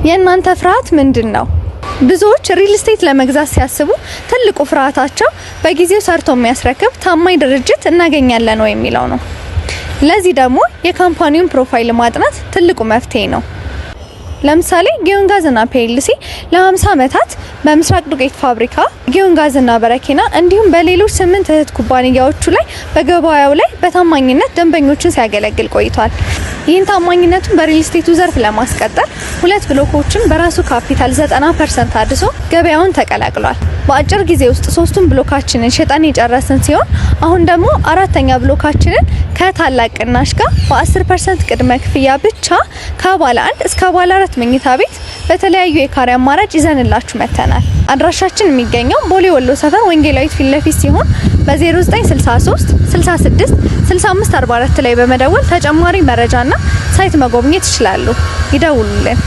የእናንተ ፍርሃት ምንድነው? ብዙዎች ሪል ስቴት ለመግዛት ሲያስቡ ትልቁ ፍርሃታቸው በጊዜው ሰርቶ የሚያስረክብ ታማኝ ድርጅት እናገኛለን ወይ የሚለው ነው። ለዚህ ደግሞ የካምፓኒውን ፕሮፋይል ማጥናት ትልቁ መፍትሄ ነው። ለምሳሌ ጊዮን ጋዝና ፒኤልሲ ለ50 ዓመታት በምስራቅ ዱቄት ፋብሪካ ጊዮን ጋዝና በረኪና እንዲሁም በሌሎች 8 እህት ኩባንያዎቹ ላይ በገበያው ላይ በታማኝነት ደንበኞችን ሲያገለግል ቆይቷል። ይህን ታማኝነቱን በሪል ስቴቱ ዘርፍ ለማስቀጠል 2 ብሎኮችን በራሱ ካፒታል 90% አድሶ ገበያውን ተቀላቅሏል። በአጭር ጊዜ ውስጥ 3ቱን ብሎካችንን ሸጠን የጨረስን ሲሆን አሁን ደግሞ 4ኛ ብሎካችንን ከታላቅ ቅናሽ ጋር በ10% ቅድመ ክፍያ ብቻ ከባለ 1 እስከ ባለ 4 መኝታ ቤት በተለያዩ የካሬ አማራጭ ይዘንላችሁ መተናል። አድራሻችን የሚገኘው ቦሌ ወሎ ሰፈር ወንጌላዊት ፊት ለፊት ሲሆን በ0963 66 6544 ላይ በመደወል ተጨማሪ መረጃና ሳይት መጎብኘት ይችላሉ። ይደውሉልን።